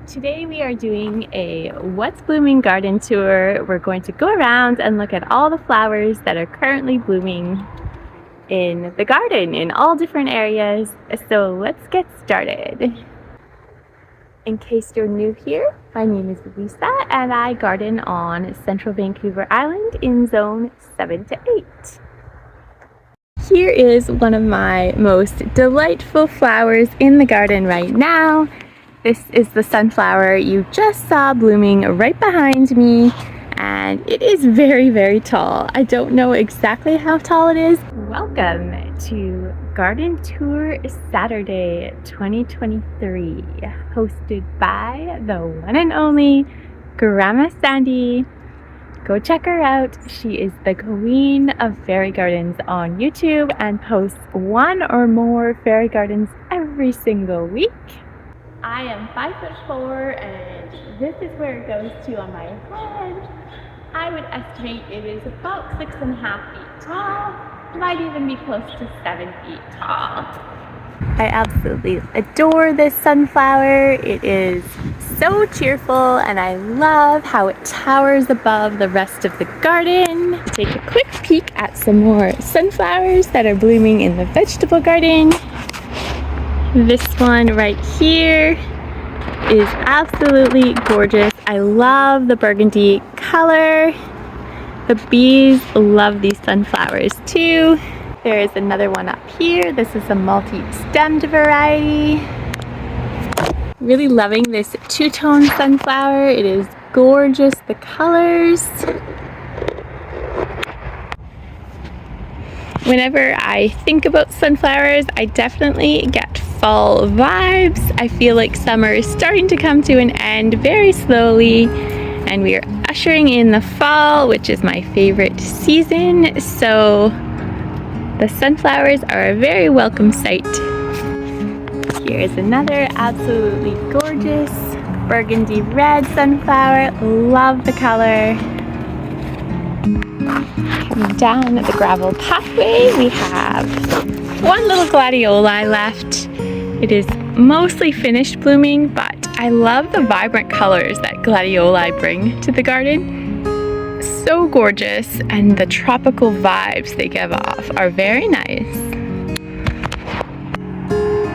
Today we are doing a What's Blooming garden tour. We're going to go around and look at all the flowers that are currently blooming in the garden in all different areas. So let's get started. In case you're new here, my name is Lisa and I garden on central Vancouver Island in zone 7 to 8. Here is one of my most delightful flowers in the garden right now. This is the sunflower you just saw blooming right behind me, and it is very, very tall. I don't know exactly how tall it is. Welcome to Garden Tour Saturday 2023, hosted by the one and only Grandma Sandy. Go check her out. She is the queen of fairy gardens on YouTube and posts one or more fairy gardens every single week. I am 5'4" and this is where it goes to on my head. I would estimate it is about 6.5 feet tall, might even be close to 7 feet tall. I absolutely adore this sunflower. It is so cheerful and I love how it towers above the rest of the garden. Take a quick peek at some more sunflowers that are blooming in the vegetable garden. This one right here is absolutely gorgeous. I love the burgundy color. The bees love these sunflowers too. There is another one up here. This is a multi-stemmed variety. Really loving this two-tone sunflower. It is gorgeous, the colors. Whenever I think about sunflowers, I definitely get fall vibes. I feel like summer is starting to come to an end very slowly, and we are ushering in the fall, which is my favorite season. So the sunflowers are a very welcome sight. Here is another absolutely gorgeous burgundy red sunflower. Love the color. Coming down the gravel pathway, we have one little gladioli left. It is mostly finished blooming, but I love the vibrant colors that gladioli bring to the garden. So gorgeous, and the tropical vibes they give off are very nice.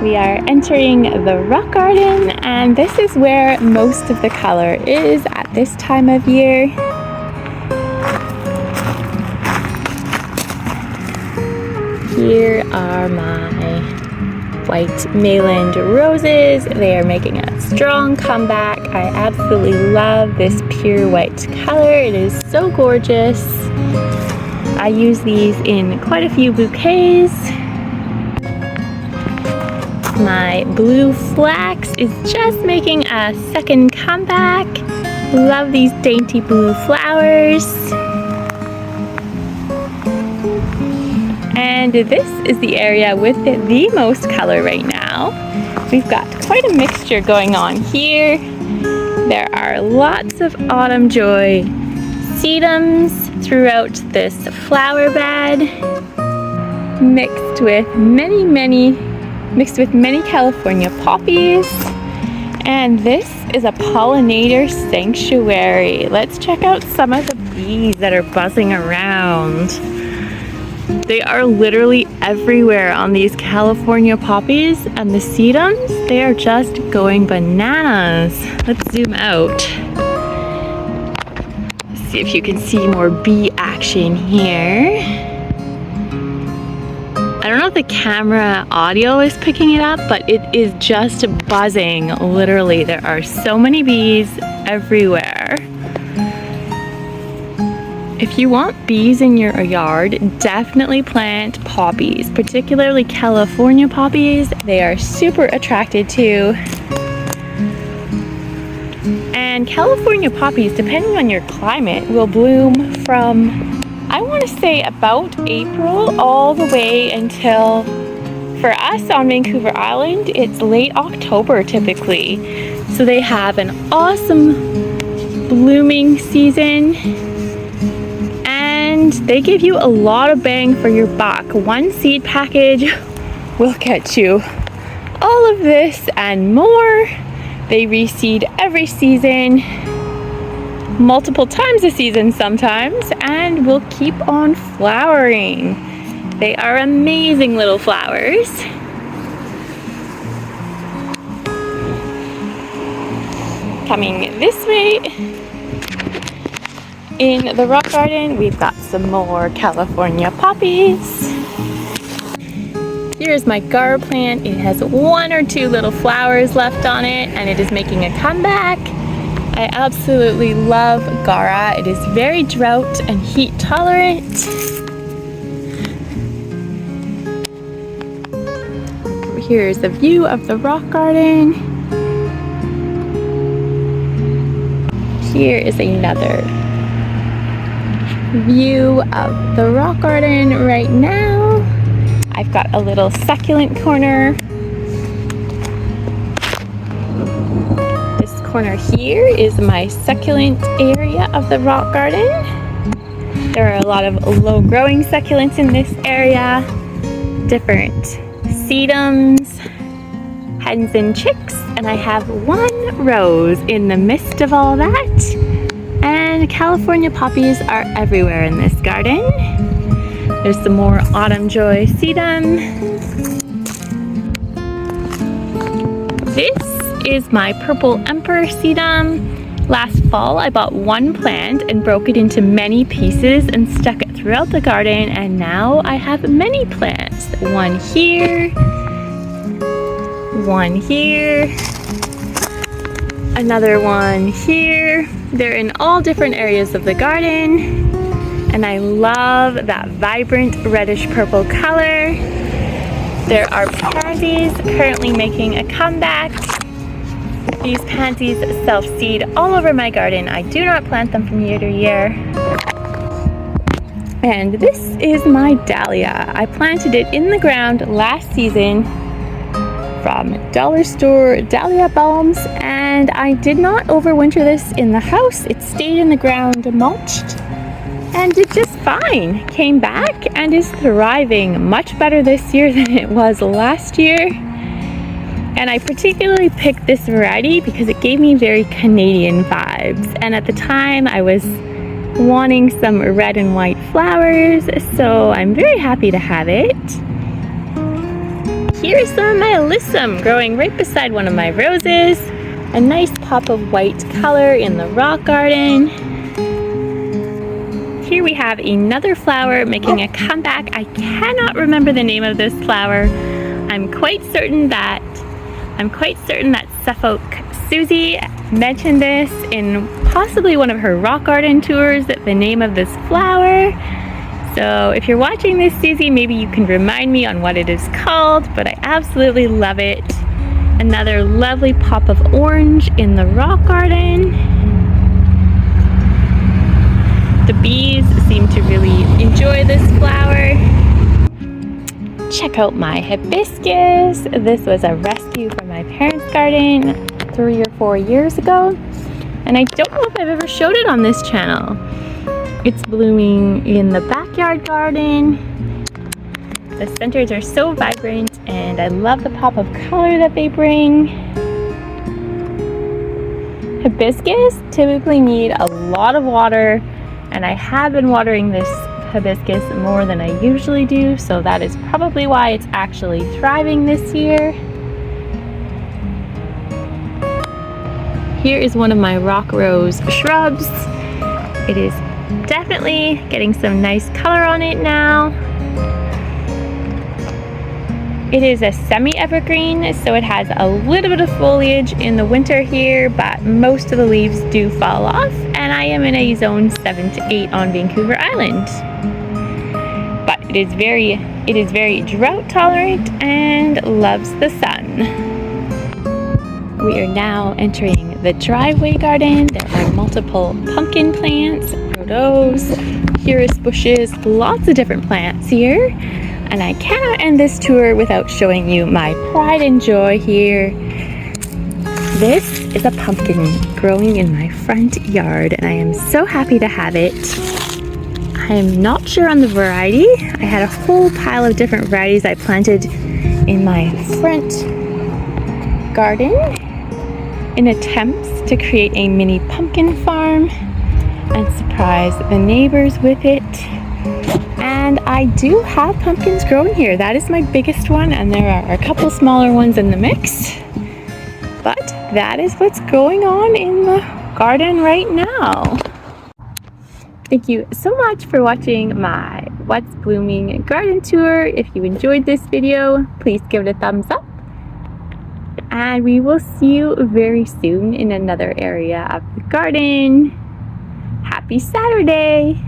We are entering the rock garden, and this is where most of the color is at this time of year. Here are my white Mayland roses. They are making a strong comeback. I absolutely love this pure white color. It is so gorgeous. I use these in quite a few bouquets. My blue flax is just making a second comeback. Love these dainty blue flowers. And this is the area with the most color right now. We've got quite a mixture going on here. There are lots of autumn joy sedums throughout this flower bed, mixed with many California poppies. And this is a pollinator sanctuary. Let's check out some of the bees that are buzzing around. They are literally everywhere on these California poppies, and the sedums, they are just going bananas. Let's zoom out. See if you can see more bee action here. I don't know if the camera audio is picking it up, but it is just buzzing. Literally, there are so many bees everywhere. If you want bees in your yard, definitely plant poppies, particularly California poppies. They are super attracted to. And California poppies, depending on your climate, will bloom from, I want to say, about April all the way until, for us on Vancouver Island, it's late October typically. So they have an awesome blooming season. And they give you a lot of bang for your buck. One seed package will get you all of this and more They reseed every season, multiple times a season sometimes, and will keep on flowering. They are amazing little flowers. Coming this way, in the rock garden, we've got some more California poppies. Here's my gar plant. It has 1 or 2 little flowers left on it, and it is making a comeback. I absolutely love Gara. It is very drought and heat tolerant. Here's a view of the rock garden. Here is another view of the rock garden right now. I've got a little succulent corner. This corner here is my succulent area of the rock garden. There are a lot of low growing succulents in this area, different sedums, hens and chicks, and I have 1 rose in the midst of all that. And California poppies are everywhere in this garden. There's some more autumn joy sedum. This is my purple emperor sedum. Last fall I bought 1 plant and broke it into many pieces and stuck it throughout the garden, and now I have many plants. 1 here, 1 here, another 1 here. They're in all different areas of the garden, and I love that vibrant reddish purple color. There are pansies currently making a comeback. These pansies self-seed all over my garden. I do not plant them from year to year. And this is my dahlia. I planted it in the ground last season from dollar store dahlia bulbs, and I did not overwinter this in the house. It stayed in the ground mulched and did just fine. Came back and is thriving much better this year than it was last year. And I particularly picked this variety because it gave me very Canadian vibes, and at the time I was wanting some red and white flowers, so I'm very happy to have it. Here's some of my alyssum growing right beside one of my roses. A nice pop of white color in the rock garden. Here we have another flower making a comeback. I cannot remember the name of this flower. I'm quite certain that Suffolk Susie mentioned this in possibly one of her rock garden tours, the name of this flower. So if you're watching this, Susie, maybe you can remind me on what it is called, but I absolutely love it. Another lovely pop of orange in the rock garden. The bees seem to really enjoy this flower. Check out my hibiscus. This was a rescue from my parents' garden 3 or 4 years ago, and I don't know if I've ever showed it on this channel. It's blooming in the backyard garden. The centers are so vibrant, and I love the pop of color that they bring. Hibiscus typically need a lot of water, and I have been watering this hibiscus more than I usually do, so that is probably why it's actually thriving this year. Here is one of my rock rose shrubs. It is definitely getting some nice color on it now. It is a semi-evergreen, so it has a little bit of foliage in the winter here, but most of the leaves do fall off, and I am in a zone 7 to 8 on Vancouver Island. But it is very drought tolerant and loves the sun. We are now entering the driveway garden. There are multiple pumpkin plants, rhodos, iris bushes, lots of different plants here. And I cannot end this tour without showing you my pride and joy here. This is a pumpkin growing in my front yard, and I am so happy to have it. I am not sure on the variety. I had a whole pile of different varieties I planted in my front garden in attempts to create a mini pumpkin farm and surprise the neighbors with it. And I do have pumpkins growing here. That is my biggest one, and there are a couple smaller ones in the mix. But that is what's going on in the garden right now. Thank you so much for watching my What's Blooming garden tour. If you enjoyed this video, please give it a thumbs up. And we will see you very soon in another area of the garden. Happy Saturday!